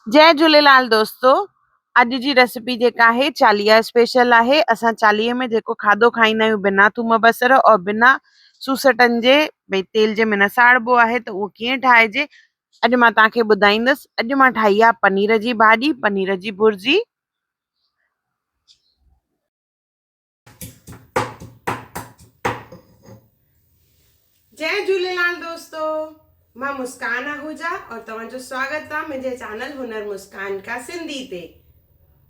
जय झूलेलाल दोस्तों। अॼु जी रेसिपी जेका आहे चालीहा स्पेशल आहे। असां चालीहे में जेको खाधो खाईंदा आहियूं बिना थूम बसर और बिना सूसटनि जे, भई तेल जे में न साड़बो आहे, त उहो कीअं ठाहिजे अॼु मां तव्हांखे ॿुधाईंदसि। अॼु मां ठाही आहे पनीर जी भाॼी, पनीर जी भुर्जी। जय झूलेलाल दोस्तों, मां मुस्कान आहूजा और तव्हांजो स्वागत आहे मुंहिंजे चैनल हुनर मुस्कान का सिंधी ते।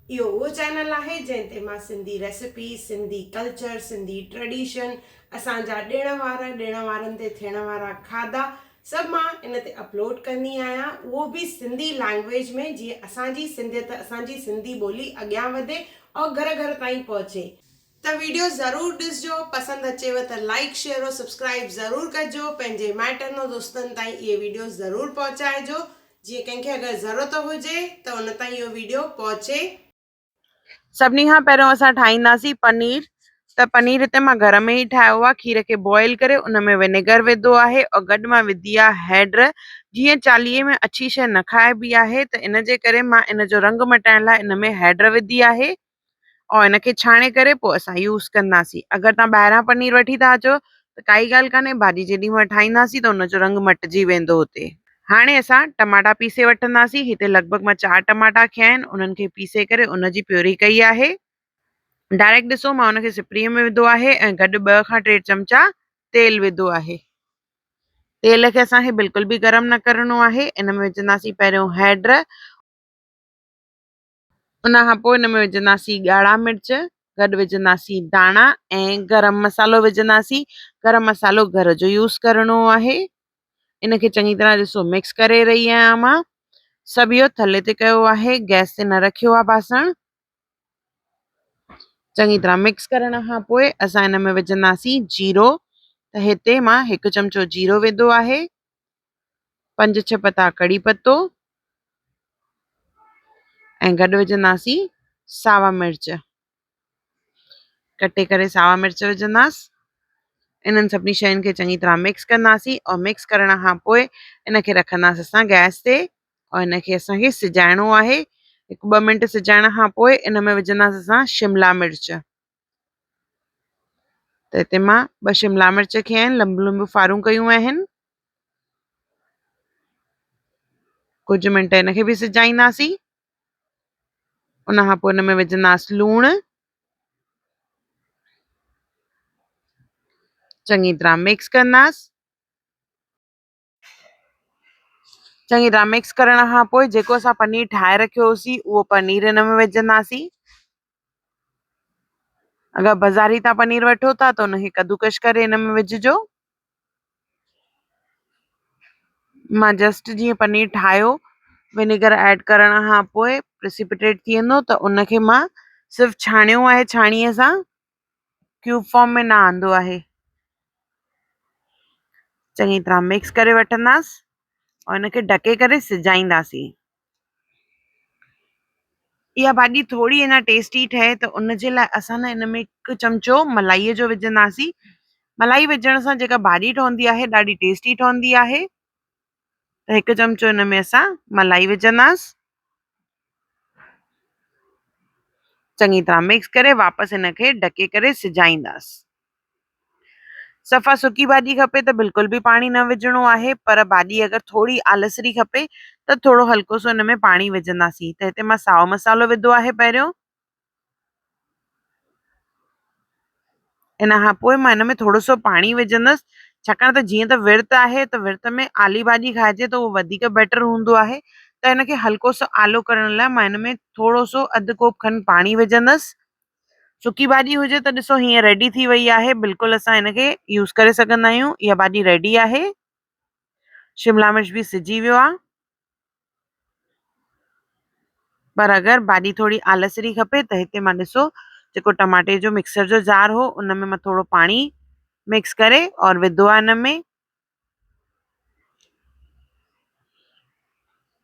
इहो उहो चैनल आहे जंहिं ते मां Sindhi recipe, Sindhi culture, Sindhi tradition, असांजा ॾिण वारनि ते थियण वारा खाधा सभु मां इन ते अपलोड कंदी आहियां, उहो बि सिंधी लैंग्वेज में, जीअं असांजी सिंधियत, असांजी सिंधी ॿोली अॻियां वधे और घर घर ताईं पहुचे। तो वीडियो जरूर ॾिसजो, पसंद अचेव तो लाइक शेयर और सब्सक्राइब जरूर कजो। पंहिंजे माइटनि और दोस्तनि ताईं ये वीडियो जरूर पहुंचाइजो, जीअं कंहिंखे अगर ज़रूरत हुजे तो उन ताईं इहो वीडियो पहुचे। सभिनी खां पहिरियों असां ठाहींदासीं पनीर। त पनीर हिते मां घर में ही ठाहियो आहे। खीर के बॉइल करे उन में विनेगर विधो आहे और गॾु मां विधी आहे हैड। जीअं चालीहे में अच्छी शइ न खाइबी आहे त इन जे करे मां इन जो रंग मटाइण लाइ इन में हैड विधी आहे और इनके छाणे करे पोइ असां यूज़ कंदासीं। अगर तव्हां ॿाहिरां पनीर वठी था अचो त काई ॻाल्हि कान्हे, भाॼी जेॾी महिल ठाहींदासीं त उनजो रंग मटिजी वेंदो हुते। हाणे असां टमाटा पीसे वठंदासीं। हिते लॻभॻि मां 4 टमाटा खया आहिनि, उन्हनि खे पीसे करे उनजी प्यूरी कई आहे। डायरेक्ट ॾिसो मां उनखे सिपरीअ में विधो आहे ऐं गॾु 2 खां 3 चमचा तेल विधो आहे। तेल खे असांखे बिल्कुल भी गरम न करणो आहे। इन में विझंदासीं पहिरियों हैड, उन खां पोइ इन में विझंदासीं ॻाढ़ा मिर्च, गॾु विझंदासीं धाणा ऐं गरम मसालो विझंदासीं। गरम मसालो घर जो यूज़ करणो आहे। इनखे चङी तरह ॾिसो मिक्स करे रही आहियां मां। सभु इहो थल्ले ते कयो आहे, गैस ते न रखियो आहे बासण। चङी तरह मिक्स करण खां पोइ असां इन में विझंदासीं जीरो। त हिते मां 1 चमचो जीरो विधो आहे, 5-6 पत्ता कड़ी पत्तो ऐं गॾु विझंदासीं सावा मिर्च। कटे करे सावा मिर्च विझंदासीं। इन्हनि सभिनी शयुनि खे चङी तरह मिक्स कंदासीं और मिक्स करण खां पोइ इनखे रखंदासीं असां गैस ते और इनखे असांखे सिजाइणो आहे। 1-2 मिंट सिजाइण खां पोइ इन में विझंदासीं असां शिमला मिर्च। त हिते मां 2 शिमला मिर्च खया आहिनि, लंबू लंबू फारूं कयूं आहिनि। कुछ मिंट इनखे भी सिजाईंदासीं। उन खां पोइ इन में विझंदासीं लूणु। चङी तरह मिक्स कंदासीं। चङी तरह मिक्स करण खां पोइ जेको असां पनीर ठाहे रखियोसीं उहो पनीर इन में विझंदासीं। अगर बाज़ारी तव्हां पनीर वठो था त उनखे कद्दूकश करे इन में विझिजो। मां जस्ट जीअं पनीर ठाहियो, विनेगर ऐड करण खां पोइ प्रेसिपिटेट थी वेंदो त उनखे मां सिर्फ़ छाणियो आहे छाणीअ सां, क्यूब फॉर्म में न आंदो आहे। चङी तरह मिक्स करे वठंदासीं और इनखे ढके करे सिजाईंदासीं। इहा भाॼी थोड़ी अञा टेस्टी ठहे त उन जे लाइ असां न इन में 1 चमचो मलाईअ जो विझंदासीं। मलाई विझण सां जेका भाॼी ठहंदी आहे ॾाढी टेस्टी ठहंदी आहे। त 1 चमचो इन में असां मलाई विझंदासीं। चङी तरह मिक्स करे वापसि इनखे ढके करे सिजाईंदासीं। सफ़ा सुकी भाॼी खपे त बिल्कुल भी पाणी न विझणो आहे, पर भाॼी अगर थोड़ी आलसरी खपे त थोड़ो हल्को सो इन में पाणी विझंदासीं। त हिते मां साओ मसालो विधो आहे पहिरियों। इन खां पोइ मां इन में थोड़ो सो पाणी विझंदसि, छाकाणि त जीअं त विर्त आहे त विर्त में आली भाॼी खाइजे त उहो वधीक बेटर हूंदो आहे। त इनखे हल्को सो आलो करण लाइ मां इन में थोड़ो सो अधु कोप खनि पाणी विझंदसि। सुकी भाॼी हुजे त ॾिसो हीअं रेडी थी वई आहे, बिल्कुल असां इनखे यूज़ करे सघंदा आहियूं। इहा भाॼी रेडी आहे। शिमला मिर्च भी सिजी वियो आहे। पर अगर भाॼी थोड़ी आलसरी खपे त हिते मां ॾिसो जेको टमाटे जो मिक्सर जो जार हो उन में मां थोड़ो पाणी मिक्स करे और विधो आहे इन में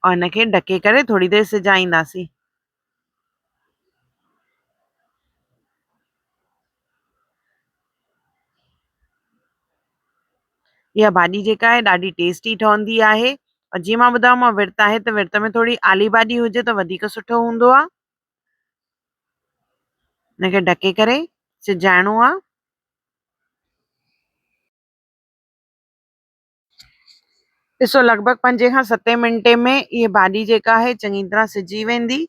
और इनखे ढके करे थोड़ी देर सिजाईंदासीं। इहा भाॼी जेका आहे ॾाढी टेस्टी ठहंदी आहे और जीअं मां ॿुधायो मां विर्त आहे त विर्त में थोरी आली भाॼी हुजे त वधीक सुठो हूंदो आहे। हिनखे ढके करे सिजाइणो आहे। ॾिसो लॻभॻि 5 खां 7 मिंटे में इहा भाॼी जेका आहे चङी तरह सिजी वेंदी।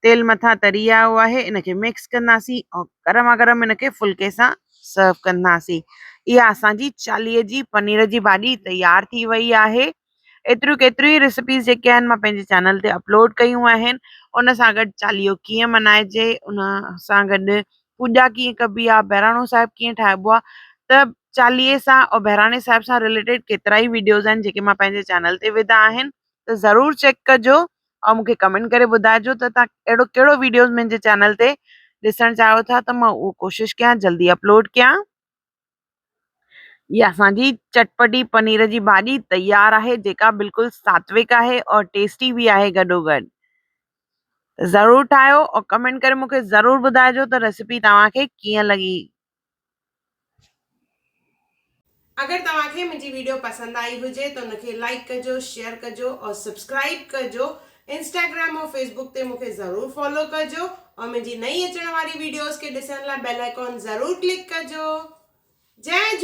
तेल मथां तरी आयो आहे। इनखे मिक्स कंदासीं और गरमा गरम इनखे फुल्के सां सर्व कंदासीं। इहा असांजी चालीहे जी पनीर जी भाॼी तयार थी वई आहे। एतिरियूं केतिरियूं रेसिपीज़ जेके आहिनि मां पंहिंजे चैनल ते अपलोड कयूं आहिनि। उन सां गॾु चालीहो कीअं मल्हाइजे, उन सां गॾु पूॼा कीअं कबी आहे, बहिराणो साहिब कीअं ठाहिबो आहे, त चालीहे सां और बहिराणे साहिब सां रिलेटेड केतिरा ई वीडियोज़ आहिनि जेके मां पंहिंजे चैनल ते विधा आहिनि। त ज़रूरु चेक कजो और मूंखे कमेंट करे ॿुधाइजो त तव्हां अहिड़ो कहिड़ो वीडियोज़ मुंहिंजे चैनल ते ॾिसणु चाहियो था त मां उहो कोशिशि कयां जल्दी अपलोड कयां। इहा असांजी चटपटी पनीर जी भाॼी तयार आहे जेका बिल्कुलु सात्विक आहे और टेस्टी बि आहे गॾोगॾु। ज़रूरु ठाहियो और कमेंट करे मूंखे ज़रूरु ॿुधाइजो त रेसिपी तव्हांखे कीअं लॻी। अगर तव्हांखे मुंहिंजी वीडियो पसंदि आई हुजे त उनखे लाइक कजो, शेयर कजो और सब्सक्राइब कजो। इंस्टाग्राम और फेसबुक ते मूंखे ज़रूरु फॉलो कजो और मुंहिंजी नई अचण वारी वीडियोस खे ॾिसण लाइ बेल आइकॉन ज़रूरु क्लिक कजो। जय